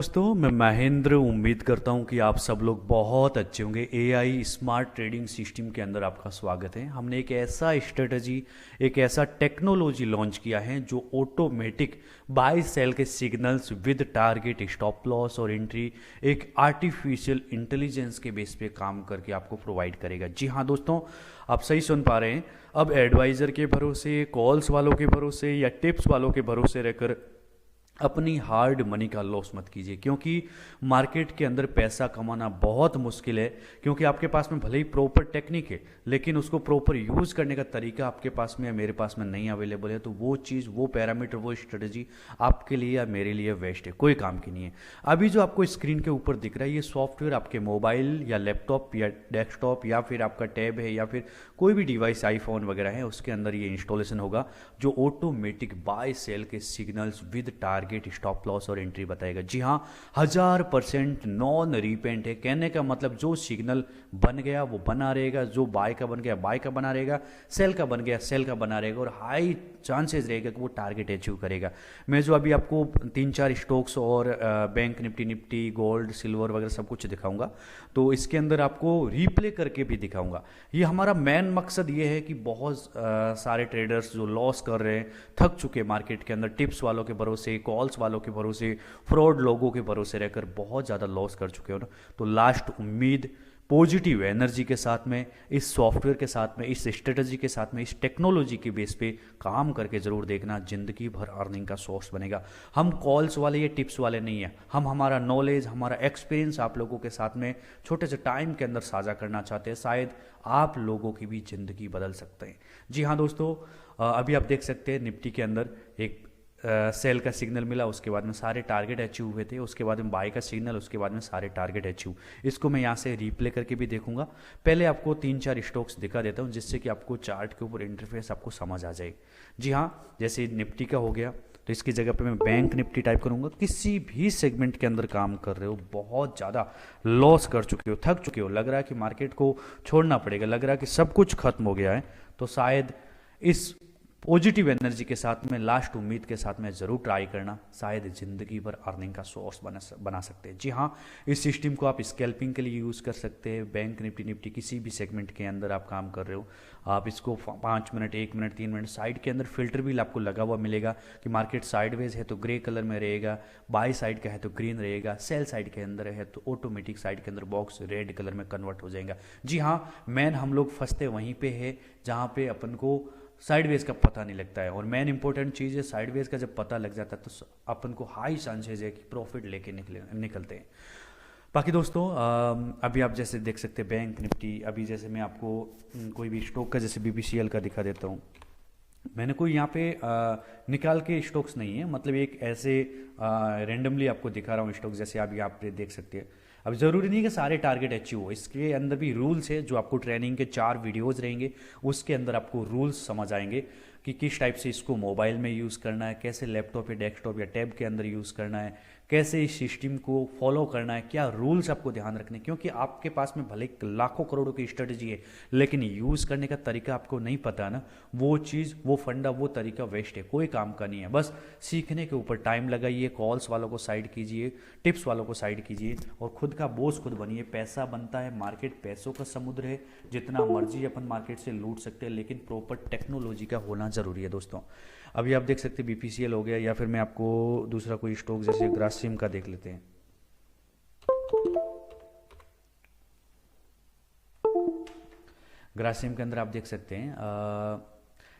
दोस्तों मैं महेंद्र उम्मीद करता हूं कि आप सब लोग बहुत अच्छे होंगे। एआई स्मार्ट ट्रेडिंग सिस्टम के अंदर आपका स्वागत है। हमने एक ऐसा स्ट्रेटजी, एक ऐसा टेक्नोलॉजी लॉन्च किया है जो ऑटोमेटिक बाय सेल के signals with target, stop loss और एंट्री एक आर्टिफिशियल इंटेलिजेंस के बेस पे काम करके आपको प्रोवाइड करेगा। जी हाँ दोस्तों, आप सही सुन पा रहे हैं। अब एडवाइज़र के भरोसे, कॉल्स वालों के भरोसे या टिप्स वालों के भरोसे रहकर अपनी हार्ड मनी का लॉस मत कीजिए, क्योंकि मार्केट के अंदर पैसा कमाना बहुत मुश्किल है। क्योंकि आपके पास में भले ही प्रॉपर टेक्निक है, लेकिन उसको प्रॉपर यूज़ करने का तरीका आपके पास में या मेरे पास में नहीं अवेलेबल है। तो वो चीज़, वो पैरामीटर, वो स्ट्रेटजी आपके लिए या मेरे लिए वेस्ट है, कोई काम की नहीं है। अभी जो आपको स्क्रीन के ऊपर दिख रहा है, ये सॉफ्टवेयर आपके मोबाइल या लैपटॉप या डेस्कटॉप या फिर आपका टैब है या फिर कोई भी डिवाइस, आईफोन वगैरह है, उसके अंदर ये इंस्टॉलेशन होगा जो ऑटोमेटिक बाय सेल के signals with target, stop loss और एंट्री बताएगा। जी हाँ, 1000% नॉन रिपेंट है। कहने का मतलब जो सिग्नल बन गया वो बना रहेगा, जो बाय का बन गया बाय का बना रहेगा, सेल का बन गया सेल का बना रहेगा, और हाई चांसेस रहेगा कि वो टारगेट अचीव करेगा। मैं जो अभी आपको 3-4 स्टॉक्स और बैंक निफ्टी, गोल्ड, सिल्वर वगैरह सब कुछ दिखाऊंगा, तो इसके अंदर आपको रिप्ले करके भी दिखाऊंगा। ये हमारा मेन मकसद ये है कि बहुत सारे ट्रेडर्स जो लॉस कर रहे हैं, थक चुके मार्केट के अंदर, टिप्स वालों के भरोसे, कॉल्स वालों के भरोसे, फ्रॉड लोगों के भरोसे रहकर बहुत ज़्यादा लॉस कर चुके हो ना, तो लास्ट उम्मीद पॉजिटिव एनर्जी के साथ में, इस सॉफ्टवेयर के साथ में, इस स्ट्रेटजी के साथ में, इस टेक्नोलॉजी के बेस पे काम करके ज़रूर देखना। ज़िंदगी भर अर्निंग का सोर्स बनेगा। हम कॉल्स वाले या टिप्स वाले नहीं हैं, हम हमारा नॉलेज, हमारा एक्सपीरियंस आप लोगों के साथ में छोटे से टाइम के अंदर साझा करना चाहते हैं। शायद आप लोगों की भी ज़िंदगी बदल सकते हैं। जी हाँ दोस्तों, अभी आप देख सकते हैं निफ्टी के अंदर एक सेल का सिग्नल मिला, उसके बाद में सारे टारगेट अचीव हुए थे, उसके बाद में बाय का सिग्नल, उसके बाद में सारे टारगेट अचीव। इसको मैं यहाँ से रिप्ले करके भी देखूंगा। पहले आपको 3-4 स्टॉक्स दिखा देता हूँ, जिससे कि आपको चार्ट के ऊपर इंटरफेस आपको समझ आ जाए। जी हाँ, जैसे निफ्टी का हो गया, तो इसकी जगह पे मैं बैंक निफ्टी टाइप करूंगा। किसी भी सेगमेंट के अंदर काम कर रहे हो, बहुत ज़्यादा लॉस कर चुके हो, थक चुके हो, लग रहा है कि मार्केट को छोड़ना पड़ेगा, लग रहा है कि सब कुछ खत्म हो गया है, तो शायद इस पॉजिटिव एनर्जी के साथ में, लास्ट उम्मीद के साथ में ज़रूर ट्राई करना। शायद ज़िंदगी भर अर्निंग का सोर्स बना सकते हैं। जी हाँ, इस सिस्टम को आप स्कैल्पिंग के लिए यूज़ कर सकते हैं। बैंक निफ्टी किसी भी सेगमेंट के अंदर आप काम कर रहे हो, आप इसको 5 मिनट, 1 मिनट, 3 मिनट, साइड के अंदर फिल्टर भी आपको लगा हुआ मिलेगा कि मार्केट साइडवेज है तो ग्रे कलर में रहेगा, बाय साइड का है तो ग्रीन रहेगा, सेल साइड के अंदर है तो ऑटोमेटिक साइड के अंदर बॉक्स रेड कलर में कन्वर्ट हो जाएगा। जी हाँ, मैन हम लोग फंसते वहीं पे है जहाँ पे अपन को साइडवेज का पता नहीं लगता है। और मेन इंपॉर्टेंट चीज़ है, साइडवेज का जब पता लग जाता है तो अपन को हाई चांसेस है कि प्रॉफिट लेके निकलते हैं। बाकी दोस्तों, अभी आप जैसे देख सकते हैं बैंक निफ्टी, अभी जैसे मैं आपको कोई भी स्टॉक का, जैसे बीपीसीएल का दिखा देता हूँ। मैंने कोई यहाँ पे निकाल के स्टॉक्स नहीं है, मतलब एक ऐसे रेंडमली आपको दिखा रहा हूँ स्टॉक। जैसे अभी आप देख सकते हैं, अब ज़रूरी नहीं कि सारे टारगेट अचीव हो, इसके अंदर भी रूल्स है जो आपको ट्रेनिंग के 4 वीडियोज़ रहेंगे, उसके अंदर आपको रूल्स समझ आएंगे कि किस टाइप से इसको मोबाइल में यूज़ करना है, कैसे लैपटॉप या डेस्कटॉप या टैब के अंदर यूज़ करना है, कैसे इस सिस्टम को फॉलो करना है, क्या रूल्स आपको ध्यान रखने। क्योंकि आपके पास में भले लाखों करोड़ों की स्ट्रेटजी है, लेकिन यूज़ करने का तरीका आपको नहीं पता ना, वो चीज़, वो फंडा, वो तरीका वेस्ट है, कोई काम का नहीं है। बस सीखने के ऊपर टाइम लगाइए, कॉल्स वालों को साइड कीजिए, टिप्स वालों को साइड कीजिए, और खुद का बॉस खुद बनिए। पैसा बनता है, मार्केट पैसों का समुद्र है, जितना मर्जी अपन मार्केट से लूट सकते हैं, लेकिन प्रॉपर टेक्नोलॉजी का होना ज़रूरी है दोस्तों। अभी आप देख सकते हैं बीपीसीएल हो गया, या फिर मैं आपको दूसरा कोई स्टॉक जैसे ग्रासिम का देख लेते हैं। ग्रासिम के अंदर आप देख सकते हैं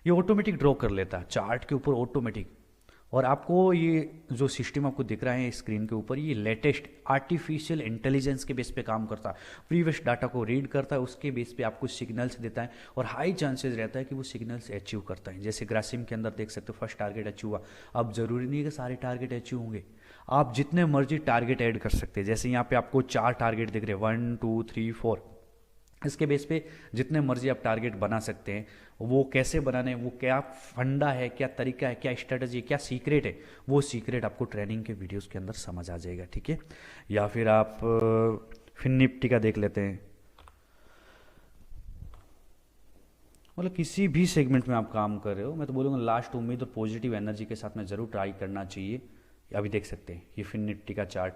ये ऑटोमेटिक ड्रॉ कर लेता है चार्ट के ऊपर ऑटोमेटिक। और आपको ये जो सिस्टम आपको दिख रहा है स्क्रीन के ऊपर, ये लेटेस्ट आर्टिफिशियल इंटेलिजेंस के बेस पे काम करता है। प्रीवियस डाटा को रीड करता है, उसके बेस पे आपको सिग्नल्स देता है, और हाई चांसेस रहता है कि वो सिग्नल्स अचीव करता है। जैसे ग्रासिम के अंदर देख सकते हो, फर्स्ट टारगेट अचीव हुआ। अब जरूरी नहीं है कि सारे टारगेट अचीव होंगे, आप जितने मर्जी टारगेट ऐड कर सकते हैं। जैसे यहाँ पे आपको 4 टारगेट दिख रहे हैं, 1 2 3 4। इसके बेस पे जितने मर्जी आप टारगेट बना सकते हैं। वो कैसे बनाने, वो क्या फंडा है, क्या तरीका है, क्या स्ट्रेटजी, क्या सीक्रेट है, वो सीक्रेट आपको ट्रेनिंग के वीडियोस के अंदर समझ आ जाएगा, ठीक है। या फिर आप फिर निफ्टी का देख लेते हैं। मतलब किसी भी सेगमेंट में आप काम कर रहे हो, मैं तो बोलूँगा लास्ट उम्मीद और पॉजिटिव एनर्जी के साथ में ज़रूर ट्राई करना चाहिए। अभी देख सकते हैं ये फिन निफ्टी का चार्ट,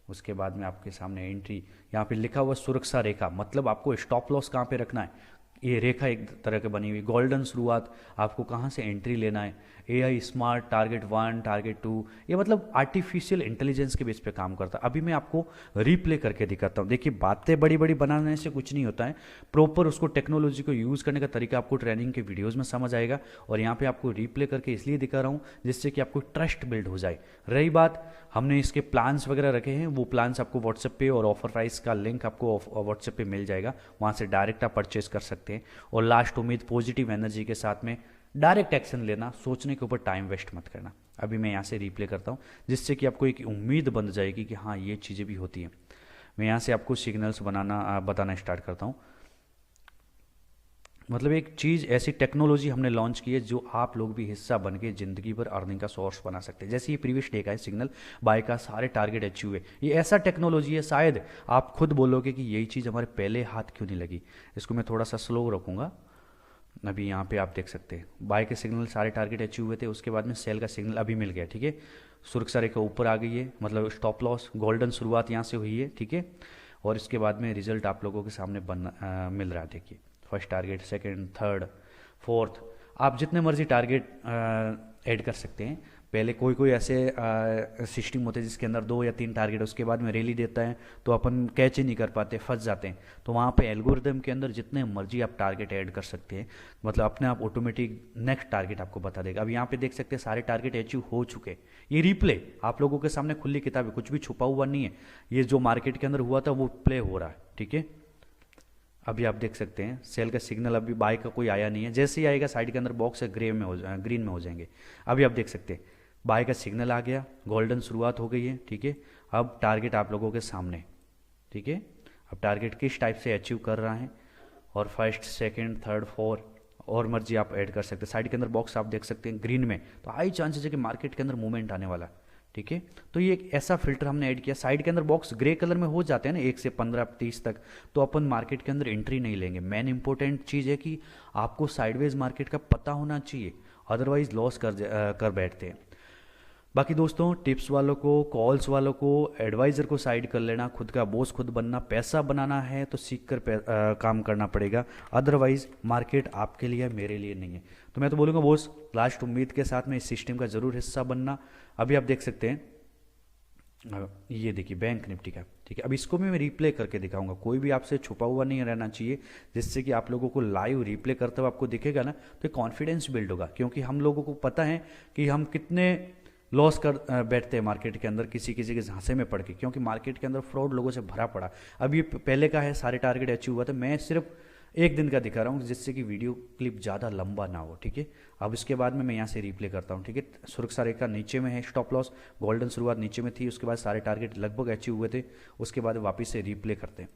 उसके बाद में आपके सामने एंट्री, यहाँ पे लिखा हुआ सुरक्षा रेखा, मतलब आपको स्टॉप लॉस कहाँ पे रखना है, ये रेखा एक तरह की बनी हुई। गोल्डन शुरुआत, आपको कहाँ से एंट्री लेना है। एआई स्मार्ट टारगेट 1 टारगेट 2, ये मतलब आर्टिफिशियल इंटेलिजेंस के बेस पे काम करता है। अभी मैं आपको रिप्ले करके दिखाता हूँ। देखिए, बातें बड़ी बड़ी बनाने से कुछ नहीं होता है, प्रॉपर उसको टेक्नोलॉजी को यूज़ करने का तरीका आपको ट्रेनिंग के वीडियोज़ में समझ आएगा। और यहाँ पे आपको रिप्ले करके इसलिए दिखा रहा हूँ जिससे कि आपको ट्रस्ट बिल्ड हो जाए। रही बात, हमने इसके प्लान्स वगैरह रखे हैं, वो प्लान्स आपको व्हाट्सएप पे, और ऑफर प्राइस का लिंक आपको व्हाट्सएप पे मिल जाएगा, वहाँ से डायरेक्ट आप परचेज कर सकते हैं। और लास्ट उम्मीद, पॉजिटिव एनर्जी के साथ में डायरेक्ट एक्शन लेना, सोचने के ऊपर टाइम वेस्ट मत करना। अभी मैं यहाँ से रिप्ले करता हूँ जिससे कि आपको एक उम्मीद बन जाएगी कि हाँ, ये चीज़ें भी होती हैं। मैं यहाँ से आपको सिग्नल्स बताना स्टार्ट करता हूँ। मतलब एक चीज़, ऐसी टेक्नोलॉजी हमने लॉन्च की है जो आप लोग भी हिस्सा बन के ज़िंदगी भर अर्निंग का सोर्स बना सकते हैं। जैसे ये प्रीवियस डे का है सिग्नल बाय का, सारे टारगेट अचीव हुए। ये ऐसा टेक्नोलॉजी है, शायद आप खुद बोलोगे कि यही चीज़ हमारे पहले हाथ क्यों नहीं लगी। इसको मैं थोड़ा सा स्लो रखूँगा। अभी यहाँ पे आप देख सकते हैं बाय के सिग्नल सारे टारगेट अचीव हुए थे, उसके बाद में सेल का सिग्नल अभी मिल गया। ठीक है, सुरक्षा रेखा ऊपर आ गई है, मतलब स्टॉप लॉस गोल्डन शुरुआत यहाँ से हुई है। ठीक है, और इसके बाद में रिजल्ट आप लोगों के सामने मिल रहा है। देखिए, first target, second, third, fourth, आप जितने मर्जी टारगेट ऐड कर सकते हैं। पहले कोई कोई ऐसे सिस्टम होते हैं जिसके अंदर 2 या 3 टारगेट, उसके बाद में रैली देता है तो अपन कैच ही नहीं कर पाते, फंस जाते हैं। तो वहाँ पे एल्गोरिदम के अंदर जितने मर्जी आप टारगेट ऐड कर सकते हैं, मतलब अपने आप ऑटोमेटिक नेक्स्ट टारगेट आपको बता देगा। अब यहाँ पे देख सकते हैं सारे टारगेट अचीव हो चुके हैं। ये रिप्ले आप लोगों के सामने खुली किताब है, कुछ भी छुपा हुआ नहीं है। ये जो मार्केट के अंदर हुआ था वो प्ले हो रहा है। ठीक है, अभी आप देख सकते हैं सेल का सिग्नल अभी बाय का कोई आया नहीं है, जैसे ही आएगा साइड के अंदर बॉक्स है ग्रीन में हो जाएंगे। अभी आप देख सकते हैं बाय का सिग्नल आ गया, गोल्डन शुरुआत हो गई है। ठीक है, अब टारगेट आप लोगों के सामने। ठीक है, अब टारगेट किस टाइप से अचीव कर रहा है, और फर्स्ट, सेकंड, थर्ड, फोर्थ, और मर्जी आप ऐड कर सकते हैं। साइड के अंदर बॉक्स आप देख सकते हैं ग्रीन में, तो हाई चांसेस है कि मार्केट के अंदर मूवमेंट आने वाला। ठीक है, तो ये एक ऐसा फिल्टर हमने ऐड किया। साइड के अंदर बॉक्स ग्रे कलर में हो जाते हैं ना 1 से 15 30 तक, तो अपन मार्केट के अंदर एंट्री नहीं लेंगे। मेन इंपॉर्टेंट चीज़ है कि आपको साइडवेज मार्केट का पता होना चाहिए, अदरवाइज लॉस कर बैठते हैं। बाकी दोस्तों, टिप्स वालों को, कॉल्स वालों को, एडवाइज़र को साइड कर लेना। खुद का बॉस खुद बनना, पैसा बनाना है तो सीख कर काम करना पड़ेगा, अदरवाइज मार्केट आपके लिए, मेरे लिए नहीं है। तो मैं तो बोलूँगा बॉस, लास्ट उम्मीद के साथ में इस सिस्टम का ज़रूर हिस्सा बनना। अभी आप देख सकते हैं, ये देखिए बैंक निफ्टी का। ठीक है, अब इसको भी मैं रिप्ले करके दिखाऊंगा, कोई भी आपसे छुपा हुआ नहीं रहना चाहिए, जिससे कि आप लोगों को लाइव रिप्ले करते हुए आपको दिखेगा ना, तो कॉन्फिडेंस बिल्ड होगा। क्योंकि हम लोगों को पता है कि हम कितने लॉस कर बैठते हैं मार्केट के अंदर, किसी किसी के झांसे में पड़ के, क्योंकि मार्केट के अंदर फ्रॉड लोगों से भरा पड़ा। अब ये पहले का है, सारे टारगेट अचीव हुआ था, मैं सिर्फ एक दिन का दिखा रहा हूँ जिससे कि वीडियो क्लिप ज़्यादा लंबा ना हो। ठीक है, अब इसके बाद में मैं यहाँ से रिप्ले करता हूँ। ठीक है, सुरक्षा रेखा नीचे में है, स्टॉप लॉस गोल्डन शुरुआत नीचे में थी, उसके बाद सारे टारगेट लगभग अचीव हुए थे। उसके बाद वापस से रिप्ले करते हैं।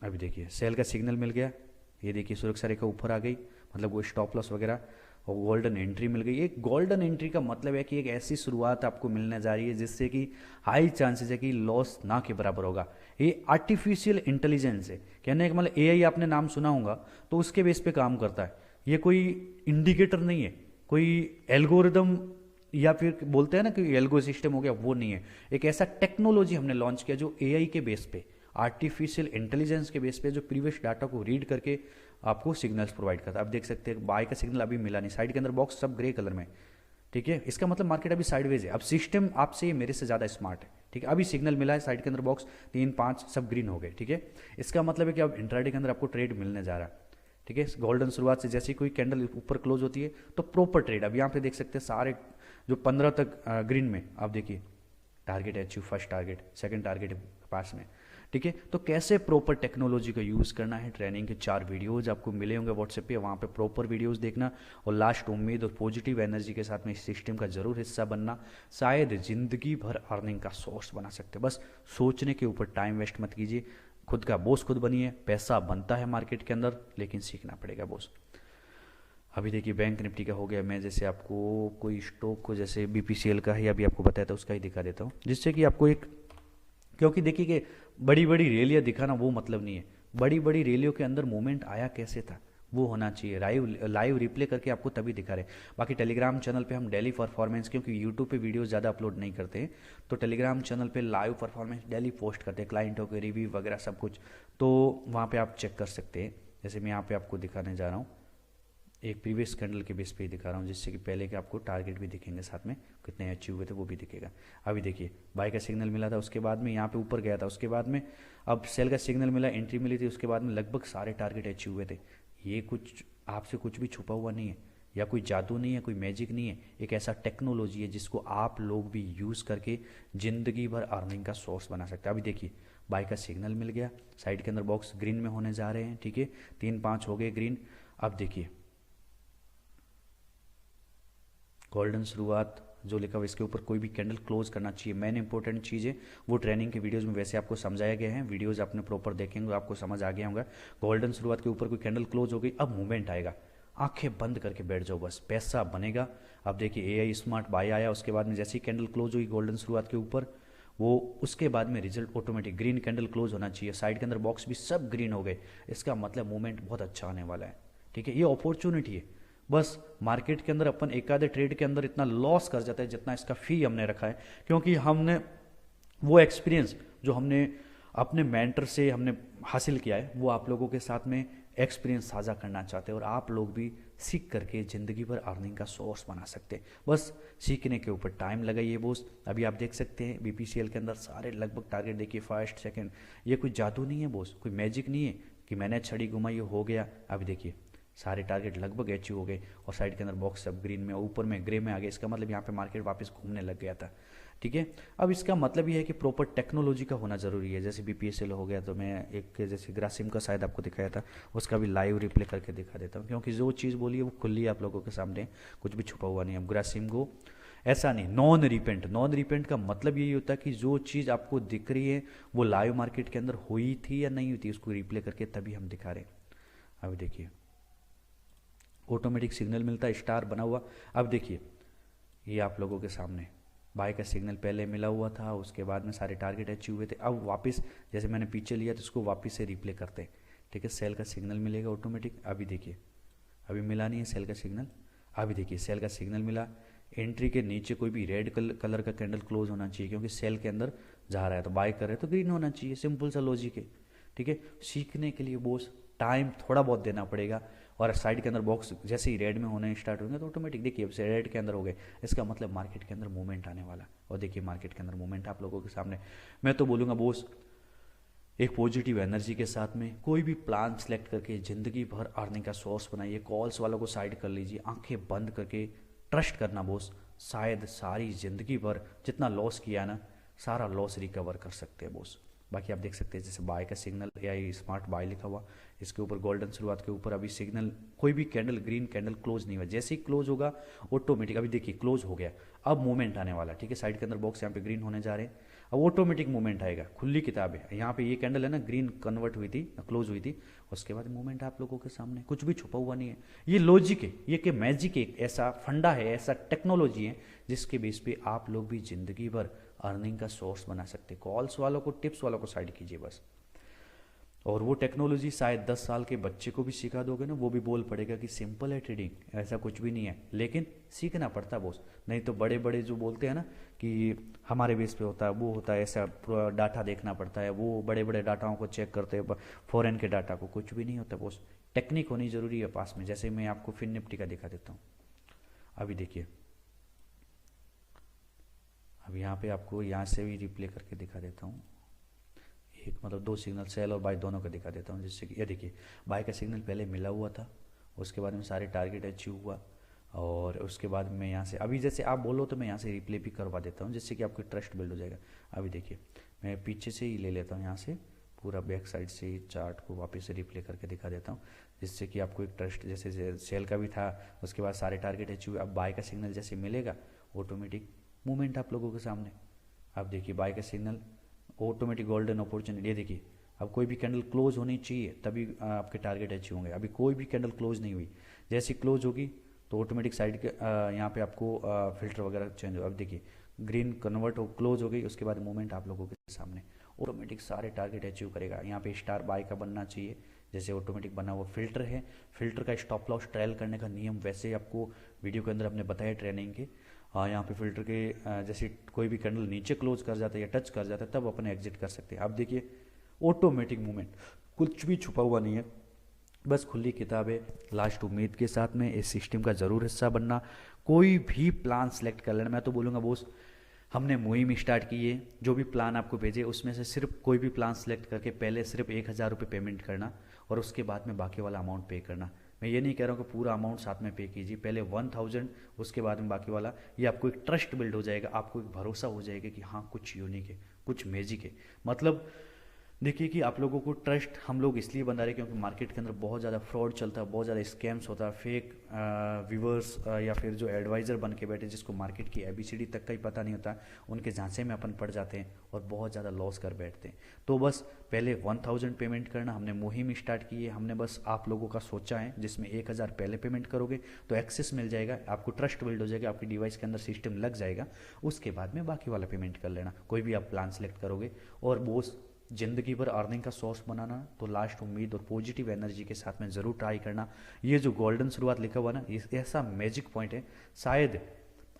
अभी देखिए सेल का सिग्नल मिल गया, ये देखिए सुरक्षा रेखा ऊपर आ गई, मतलब वो स्टॉप लॉस वगैरह, और गोल्डन एंट्री मिल गई। एक गोल्डन एंट्री का मतलब है कि एक ऐसी शुरुआत आपको मिलने जा रही है जिससे कि हाई चांसेस है कि लॉस ना के बराबर होगा। ये आर्टिफिशियल इंटेलिजेंस है, कहने का मतलब एआई आपने नाम सुना होगा, तो उसके बेस पे काम करता है। ये कोई इंडिकेटर नहीं है, कोई एल्गोरिदम या फिर बोलते हैं ना कि एल्गो सिस्टम हो गया, वो नहीं है। एक ऐसा टेक्नोलॉजी हमने लॉन्च किया जो एआई के बेस पे, आर्टिफिशियल इंटेलिजेंस के बेस पे, जो प्रीवियस डाटा को रीड करके आपको सिग्नल्स प्रोवाइड करता है। अब देख सकते हैं बाय का सिग्नल अभी मिला नहीं, साइड के अंदर बॉक्स सब ग्रे कलर में। ठीक है, इसका मतलब मार्केट अभी साइडवेज है। अब सिस्टम आपसे मेरे से ज़्यादा स्मार्ट है। ठीक है, अभी सिग्नल मिला है, साइड के अंदर बॉक्स 3 5 सब ग्रीन हो गए। ठीक है, इसका मतलब है कि अब इंट्राडे के अंदर आपको ट्रेड मिलने जा रहा है। ठीक है, गोल्डन शुरुआत से जैसे ही कोई कैंडल ऊपर क्लोज होती है तो प्रॉपर ट्रेड। अब यहाँ पे देख सकते हैं सारे जो 15 तक ग्रीन में, आप देखिए target achieve, first target, second target पास में। ठीक है, तो कैसे प्रॉपर टेक्नोलॉजी का यूज़ करना है, ट्रेनिंग के 4 वीडियोज़ आपको मिले होंगे व्हाट्सएप पे, वहाँ पे प्रॉपर वीडियोज़ देखना। और लास्ट उम्मीद और पॉजिटिव एनर्जी के साथ में इस सिस्टम का ज़रूर हिस्सा बनना, शायद ज़िंदगी भर अर्निंग का सोर्स बना सकते। बस सोचने के ऊपर टाइम वेस्ट मत कीजिए, खुद का बॉस खुद बनिए। पैसा बनता है मार्केट के अंदर, लेकिन सीखना पड़ेगा बॉस। अभी देखिए बैंक निफ्टी का हो गया। मैं जैसे आपको कोई स्टॉक को, जैसे बीपीसीएल का है, अभी आपको बताया था, उसका ही दिखा देता हूँ, जिससे कि आपको एक, क्योंकि देखिए कि बड़ी बड़ी रैलियाँ दिखाना वो मतलब नहीं है, बड़ी बड़ी रैलियों के अंदर मूवमेंट आया कैसे था वो होना चाहिए, लाइव लाइव रिप्ले करके आपको तभी दिखा रहे। बाकी टेलीग्राम चैनल पे हम डेली परफॉर्मेंस, क्योंकि यूट्यूब पे वीडियो ज़्यादा अपलोड नहीं करते हैं, तो टेलीग्राम चैनल पे लाइव परफॉर्मेंस डेली पोस्ट करते हैं, क्लाइंटों के रिव्यू वगैरह सब कुछ, तो वहाँ पे आप चेक कर सकते हैं। जैसे मैं यहाँ पे आपको दिखाने जा रहा हूँ, एक प्रीवियस कैंडल के बेस पे ही दिखा रहा हूँ, जिससे कि पहले के आपको टारगेट भी दिखेंगे, साथ में कितने अचीव हुए थे वो भी दिखेगा। अभी देखिए बाय का सिग्नल मिला था, उसके बाद में यहाँ पे ऊपर गया था, उसके बाद में अब सेल का सिग्नल मिला, एंट्री मिली थी, उसके बाद में लगभग सारे टारगेट अचीव हुए थे। ये कुछ आपसे कुछ भी छुपा हुआ नहीं है, या कोई जादू नहीं है, कोई मैजिक नहीं है, एक ऐसा टेक्नोलॉजी है जिसको आप लोग भी यूज़ करके ज़िंदगी भर अर्निंग का सोर्स बना सकते हैं। अभी देखिए बाय का सिग्नल मिल गया, साइड के अंदर बॉक्स ग्रीन में होने जा रहे हैं, ठीक है, 3-5 हो गए ग्रीन। अब देखिए गोल्डन शुरुआत जो लिखा हुआ, इसके ऊपर कोई भी कैंडल क्लोज करना चाहिए। मेन इंपॉर्टेंट चीज़ है वो ट्रेनिंग के वीडियोस में वैसे आपको समझाया गया है, वीडियोस आपने प्रॉपर देखेंगे आपको समझ आ गया होगा। गोल्डन शुरुआत के ऊपर कोई कैंडल क्लोज हो गई, अब मूवमेंट आएगा, आंखें बंद करके बैठ जाओ, बस पैसा बनेगा। अब देखिए AI स्मार्ट बाय आया, उसके बाद में जैसी कैंडल क्लोज हुई गोल्डन शुरुआत के ऊपर, वो उसके बाद में result automatic green candle close होना चाहिए, साइड के अंदर बॉक्स भी सब ग्रीन हो गए, इसका मतलब मूवमेंट बहुत अच्छा आने वाला है, ठीक है। ये अपॉर्चुनिटी है, बस मार्केट के अंदर अपन एक आधे ट्रेड के अंदर इतना लॉस कर जाते हैं जितना इसका फी हमने रखा है, क्योंकि हमने वो एक्सपीरियंस जो हमने अपने मेंटर से हमने हासिल किया है वो आप लोगों के साथ में एक्सपीरियंस साझा करना चाहते हैं, और आप लोग भी सीख करके ज़िंदगी भर अर्निंग का सोर्स बना सकते हैं। बस सीखने के ऊपर टाइम लगाइए बोस। अभी आप देख सकते हैं BPCL के अंदर सारे लगभग टारगेट देखिए, फर्स्ट सेकंड, ये कोई जादू नहीं है बोस, कोई मैजिक नहीं है कि मैंने छड़ी घुमाई हो गया। अभी देखिए सारे टारगेट लगभग अचीव हो गए, और साइड के अंदर बॉक्स सब ग्रीन में, ऊपर में ग्रे में आ गया, इसका मतलब यहाँ पे मार्केट वापस घूमने लग गया था, ठीक है। अब इसका मतलब ये है कि प्रॉपर टेक्नोलॉजी का होना ज़रूरी है। जैसे BPSL हो गया, तो मैं एक जैसे ग्रासिम का शायद आपको दिखाया था, उसका भी लाइव रिप्ले करके दिखा देता हूँ, क्योंकि जो चीज़ बोली है वो खुली है आप लोगों के सामने, कुछ भी छुपा हुआ नहीं है। अब ग्रासिम को ऐसा नहीं, नॉन रिपेंट का मतलब यही होता है कि जो चीज़ आपको दिख रही है वो लाइव मार्केट के अंदर हुई थी या नहीं हुई थी, उसको रिप्ले करके तभी हम दिखा रहे हैं। अभी देखिए ऑटोमेटिक सिग्नल मिलता है, स्टार बना हुआ। अब देखिए ये आप लोगों के सामने बाय का सिग्नल पहले मिला हुआ था, उसके बाद में सारे टारगेट अचीव हुए थे। अब वापस जैसे मैंने पीछे लिया तो इसको वापस से रिप्ले करते हैं, ठीक है। सेल का सिग्नल मिलेगा ऑटोमेटिक। अभी देखिए अभी मिला नहीं है सेल का सिग्नल, अभी देखिए सेल का सिग्नल मिला। एंट्री के नीचे कोई भी रेड कलर का कैंडल क्लोज होना चाहिए, क्योंकि सेल के अंदर जा रहा है, तो बाय कर रहे हैं तो ग्रीन होना चाहिए, सिंपल सा लॉजिक है, ठीक है। सीखने के लिए बॉस टाइम थोड़ा बहुत देना पड़ेगा, और साइड के अंदर बॉक्स जैसे ही रेड में होने स्टार्ट होंगे तो ऑटोमेटिक देखिए अब से रेड के अंदर हो गए, इसका मतलब मार्केट के अंदर मूवमेंट आने वाला। और देखिए मार्केट के अंदर मूवमेंट आप लोगों के सामने। मैं तो बोलूँगा बॉस एक पॉजिटिव एनर्जी के साथ में कोई भी प्लान सेलेक्ट करके ज़िंदगी भर अर्निंग का सोर्स बनाइए। कॉल्स वालों को साइड कर लीजिए, आंखें बंद करके ट्रस्ट करना बॉस, शायद सारी ज़िंदगी भर जितना लॉस किया ना सारा लॉस रिकवर कर सकते हैं बॉस। बाकी आप देख सकते हैं जैसे बाय का सिग्नल AI स्मार्ट बाय लिखा हुआ, इसके ऊपर गोल्डन शुरुआत के ऊपर अभी सिग्नल कोई भी कैंडल ग्रीन कैंडल क्लोज नहीं हुआ, जैसे ही क्लोज होगा ऑटोमेटिक, अभी देखिए क्लोज हो गया, अब मूवमेंट आने वाला, ठीक है। साइड के अंदर बॉक्स यहाँ पे ग्रीन होने जा रहे हैं, अब ऑटोमेटिक मूवमेंट आएगा, खुली किताब है। यहाँ पे ये कैंडल है ना ग्रीन कन्वर्ट हुई थी, क्लोज हुई थी, उसके बाद मूवमेंट आप लोगों के सामने, कुछ भी छुपा हुआ नहीं है। ये लॉजिक है, ये कि मैजिक है, ऐसा फंडा है, ऐसा टेक्नोलॉजी है जिसके बेस पे आप लोग भी जिंदगी भर अर्निंग का सोर्स बना सकते। कॉल्स वालों को टिप्स वालों को साइड कीजिए बस, और वो टेक्नोलॉजी शायद 10 साल के बच्चे को भी सिखा दोगे ना, वो भी बोल पड़ेगा कि सिंपल है ट्रेडिंग, ऐसा कुछ भी नहीं है, लेकिन सीखना पड़ता बॉस। नहीं तो बड़े बड़े जो बोलते हैं ना कि हमारे बेस पे होता है, वो होता है ऐसा, पूरा डाटा देखना पड़ता है, वो बड़े बड़े डाटाओं को चेक करते हैं, फॉरेन के डाटा को, कुछ भी नहीं होता बॉस। टेक्निक होनी जरूरी है पास में। जैसे मैं आपको फिर निफ्टी का दिखा देता हूँ, अभी देखिए, अब यहाँ पे आपको यहाँ से भी रिप्ले करके दिखा देता हूँ, एक मतलब दो सिग्नल सेल और बाय दोनों का दिखा देता हूँ, जिससे कि ये देखिए बाय का सिग्नल पहले मिला हुआ था, उसके बाद में सारे टारगेट अचीव हुआ, और उसके बाद में यहाँ से अभी जैसे आप बोलो तो मैं यहाँ से रिप्ले भी करवा देता हूँ, जिससे कि आपको ट्रस्ट बिल्ड हो जाएगा। अभी देखिए मैं पीछे से ही ले लेता हूँ, यहाँ से पूरा बैक साइड से ही चार्ट को वापस से रिप्ले करके दिखा देता हूँ, जिससे कि आपको एक ट्रस्ट, जैसे सेल का भी था उसके बाद सारे टारगेट अचीव, अब बाय का सिग्नल जैसे मिलेगा ऑटोमेटिक मूवमेंट आप लोगों के सामने। अब देखिए बाय का सिग्नल ऑटोमेटिक गोल्डन अपॉर्चुनिटी, ये देखिए अब कोई भी कैंडल क्लोज होनी चाहिए तभी आपके टारगेट अचीव होंगे। अभी कोई भी कैंडल क्लोज नहीं हुई, जैसी क्लोज होगी तो ऑटोमेटिक साइड के यहाँ पे आपको फिल्टर वगैरह चेंज हो। अब देखिए ग्रीन कन्वर्ट हो क्लोज हो गई, उसके बाद मूवमेंट आप लोगों के सामने ऑटोमेटिक सारे टारगेट अचीव करेगा। यहाँ पे स्टार बाय का बनना चाहिए, जैसे ऑटोमेटिक बना हुआ फिल्टर है, फिल्टर का स्टॉप लॉस ट्रायल करने का नियम वैसे ही आपको वीडियो के अंदर हमने बताया ट्रेनिंग के। यहाँ पे फिल्टर के जैसे कोई भी कैंडल नीचे क्लोज कर जाता है या टच कर जाता है तब अपन एग्जिट कर सकते हैं। आप देखिए ऑटोमेटिक मूवमेंट, कुछ भी छुपा हुआ नहीं है, बस खुली किताब है। लास्ट उम्मीद के साथ में इस सिस्टम का ज़रूर हिस्सा बनना। कोई भी प्लान सेलेक्ट कर लेना। मैं तो बोलूँगा बोस, हमने मुहिम स्टार्ट की है, जो भी प्लान आपको भेजे उसमें से सिर्फ कोई भी प्लान सेलेक्ट करके पहले सिर्फ 1,000 रुपये पेमेंट करना और उसके बाद में बाकी वाला अमाउंट पे करना। मैं ये नहीं कह रहा हूँ कि पूरा अमाउंट साथ में पे कीजिए, पहले 1,000 उसके बाद में बाकी वाला। ये आपको एक ट्रस्ट बिल्ड हो जाएगा, आपको एक भरोसा हो जाएगा कि हाँ कुछ यूनिक है, कुछ मैजिक है। मतलब देखिए कि आप लोगों को ट्रस्ट हम लोग इसलिए बना रहे हैं क्योंकि मार्केट के अंदर बहुत ज़्यादा फ्रॉड चलता है, बहुत ज़्यादा स्कैम्स होता है, फेक व्यूवर्स या फिर जो एडवाइज़र बन के बैठे जिसको मार्केट की ABCD तक का ही पता नहीं होता, उनके झांसे में अपन पड़ जाते हैं और बहुत ज़्यादा लॉस कर बैठते हैं। तो बस पहले 1,000 पेमेंट करना, हमने मुहिम स्टार्ट की है, हमने बस आप लोगों का सोचा है जिसमें 1,000 पहले पेमेंट करोगे तो एक्सेस मिल जाएगा, आपको ट्रस्ट बिल्ड हो जाएगा, आपकी डिवाइस के अंदर सिस्टम लग जाएगा। उसके बाद में बाकी वाला पेमेंट कर लेना, कोई भी आप प्लान सेलेक्ट करोगे। और बोस जिंदगी भर अर्निंग का सोर्स बनाना तो लास्ट उम्मीद और पॉजिटिव एनर्जी के साथ में ज़रूर ट्राई करना। ये जो गोल्डन शुरुआत लिखा हुआ ना, ऐसा मैजिक पॉइंट है, शायद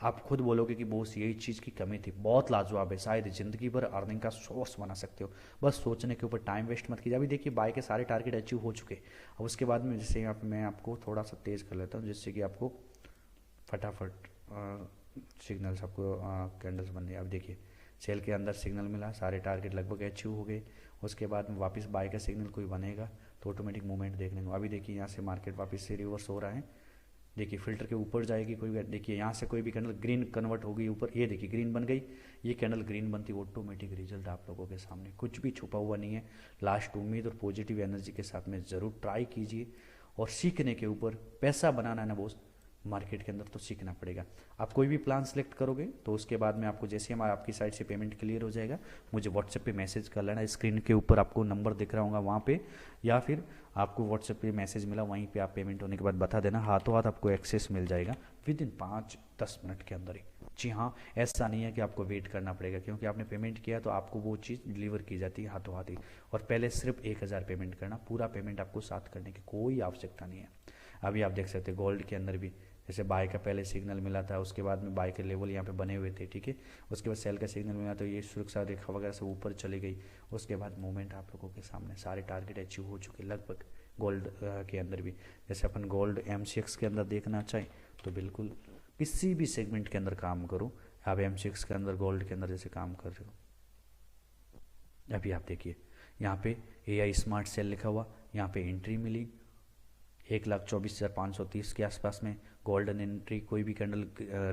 आप खुद बोलोगे कि बॉस यही चीज़ की कमी थी, बहुत लाजवाब है, शायद ज़िंदगी भर अर्निंग का सोर्स बना सकते हो। बस सोचने के ऊपर टाइम वेस्ट मत कीजिए। अभी देखिए बाय के सारे टारगेट अचीव हो चुके, अब उसके बाद में जैसे यहाँ पे मैं आपको थोड़ा सा तेज़ कर लेता हूँ जिससे कि आपको फटाफट सिग्नल्स आपको कैंडल्स बन रही। अब देखिए सेल के अंदर सिग्नल मिला, सारे टारगेट लगभग अचीव हो गए। उसके बाद में वापस बाय का सिग्नल कोई बनेगा तो ऑटोमेटिक मूवमेंट देखने को। अभी देखिए यहाँ से मार्केट वापस से रिवर्स हो रहा है, देखिए फिल्टर के ऊपर जाएगी कोई, देखिए यहाँ से कोई भी कैंडल ग्रीन कन्वर्ट होगी ऊपर, ये देखिए ग्रीन बन गई, ये कैंडल ग्रीन बनती, ऑटोमेटिक रिजल्ट आप लोगों के सामने, कुछ भी छुपा हुआ नहीं है। लास्ट उम्मीद और पॉजिटिव एनर्जी के साथ में ज़रूर ट्राई कीजिए। और सीखने के ऊपर पैसा बनाना है ना बोस, मार्केट के अंदर तो सीखना पड़ेगा। आप कोई भी प्लान सेलेक्ट करोगे तो उसके बाद में आपको जैसे हमारा आपकी साइड से पेमेंट क्लियर हो जाएगा, मुझे व्हाट्सएप पे मैसेज कर लेना। स्क्रीन के ऊपर आपको नंबर दिख रहा होगा वहाँ पे, या फिर आपको व्हाट्सएप पे मैसेज मिला वहीं पे आप पेमेंट होने के बाद बता देना, हाथों हाथ आपको एक्सेस मिल जाएगा विद इन 5-10 मिनट के अंदर ही। जी हाँ, ऐसा नहीं है कि आपको वेट करना पड़ेगा, क्योंकि आपने पेमेंट किया तो आपको वो चीज़ डिलीवर की जाती है हाथों हाथ ही। और पहले सिर्फ 1,000 पेमेंट करना, पूरा पेमेंट आपको साथ करने की कोई आवश्यकता नहीं है। अभी आप देख सकते हैं गोल्ड के अंदर भी जैसे बाय का पहले सिग्नल मिला था, उसके बाद में बाय के लेवल यहाँ पे बने हुए थे, ठीक है। उसके बाद सेल का सिग्नल मिला तो ये सुरक्षा रेखा वगैरह सब ऊपर चली गई। उसके बाद मूवमेंट आप लोगों के सामने, सारे टारगेट अचीव हो चुके लगभग गोल्ड के अंदर भी। जैसे अपन गोल्ड MCX के अंदर देखना चाहें तो बिल्कुल किसी भी सेगमेंट के अंदर काम करो, आप MCX के अंदर गोल्ड के अंदर जैसे काम कर रहे हो। अभी आप देखिए यहाँ पे AI स्मार्ट सेल लिखा हुआ, यहाँ पे एंट्री मिली 1,24,530 के आसपास में। गोल्डन एंट्री, कोई भी कैंडल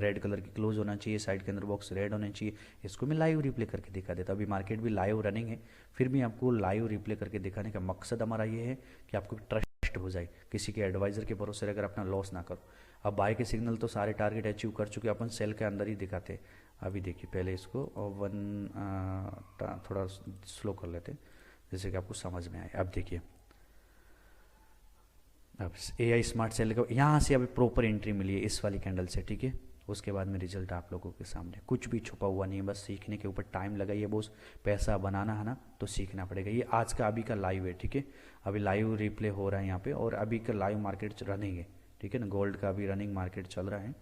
रेड कलर की क्लोज होना चाहिए, साइड के अंदर बॉक्स रेड होने चाहिए। इसको मैं लाइव रिप्ले करके दिखा देता। अभी मार्केट भी लाइव रनिंग है, फिर भी आपको लाइव रिप्ले करके दिखाने का मकसद हमारा ये है कि आपको ट्रस्ट हो जाए, किसी के एडवाइजर के भरोसे अगर अपना लॉस ना करो। अब बाय के सिग्नल तो सारे टारगेट अचीव कर चुके, अपन सेल के अंदर ही दिखाते। अभी देखिए पहले इसको थोड़ा स्लो कर लेते जैसे कि आपको समझ में आए। अब देखिए अब AI स्मार्ट सेल का यहाँ से अभी प्रॉपर एंट्री मिली है इस वाली कैंडल से, ठीक है। उसके बाद में रिजल्ट आप लोगों के सामने, कुछ भी छुपा हुआ नहीं है, बस सीखने के ऊपर टाइम लगाइए बोस। पैसा बनाना है ना तो सीखना पड़ेगा। ये आज का अभी का लाइव है, ठीक है। अभी लाइव रिप्ले हो रहा है यहाँ पे, और अभी का लाइव मार्केट रनिंग है, ठीक है ना। गोल्ड का अभी रनिंग मार्केट चल रहा है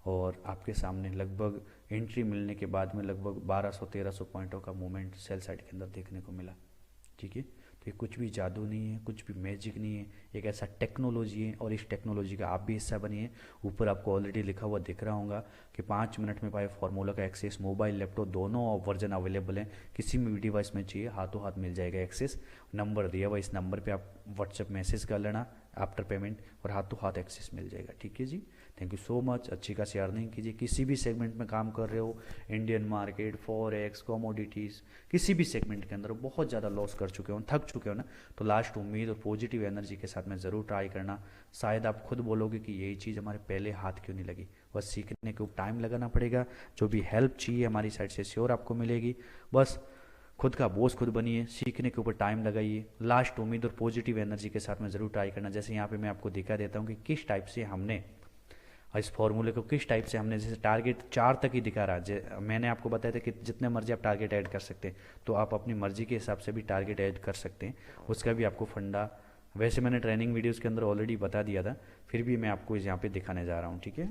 और आपके सामने लगभग एंट्री मिलने के बाद में लगभग 1200-1300 पॉइंटों का मूवमेंट सेल साइड के अंदर देखने को मिला, ठीक है। तो ये कुछ भी जादू नहीं है, कुछ भी मैजिक नहीं है, एक ऐसा टेक्नोलॉजी है और इस टेक्नोलॉजी का आप भी हिस्सा बनिए। ऊपर आपको ऑलरेडी लिखा हुआ दिख रहा होगा कि 5 मिनट में पाए फार्मूला का एक्सेस, मोबाइल लैपटॉप दोनों वर्जन अवेलेबल हैं, किसी भी डिवाइस में चाहिए हाथों हाथ मिल जाएगा एक्सेस। नंबर दिया हुआ, इस नंबर पे आप व्हाट्सएप मैसेज कर लेना आफ्टर पेमेंट और हाथों हाथ एक्सेस मिल जाएगा, ठीक है जी। Thank you so much. अच्छी खासी अर्निंग कीजिए, किसी भी सेगमेंट में काम कर रहे हो, इंडियन मार्केट, फॉरेक्स, कमोडिटीज़, किसी भी सेगमेंट के अंदर बहुत ज़्यादा लॉस कर चुके हो, थक चुके हो ना, तो लास्ट उम्मीद और पॉजिटिव एनर्जी के साथ में ज़रूर ट्राई करना। शायद आप खुद बोलोगे कि यही चीज़ हमारे पहले हाथ क्यों नहीं लगी। बस सीखने को टाइम लगाना पड़ेगा, जो भी हेल्प चाहिए हमारी साइड से श्योर आपको मिलेगी। बस खुद का बॉस खुद बनिए, सीखने के ऊपर टाइम लगाइए, लास्ट उम्मीद और पॉजिटिव एनर्जी के साथ में ज़रूर ट्राई करना। जैसे यहाँ पे मैं आपको दिखा देता हूँ कि किस टाइप से हमने इस फॉर्मूले को किस टाइप से हमने, जैसे टारगेट 4 तक ही दिखा रहा है। मैंने आपको बताया था कि जितने मर्जी आप टारगेट ऐड कर सकते हैं, तो आप अपनी मर्जी के हिसाब से भी टारगेट ऐड कर सकते हैं। उसका भी आपको फंडा वैसे मैंने ट्रेनिंग वीडियोस के अंदर ऑलरेडी बता दिया था, फिर भी मैं आपको यहाँ पे दिखाने जा रहा हूँ, ठीक है।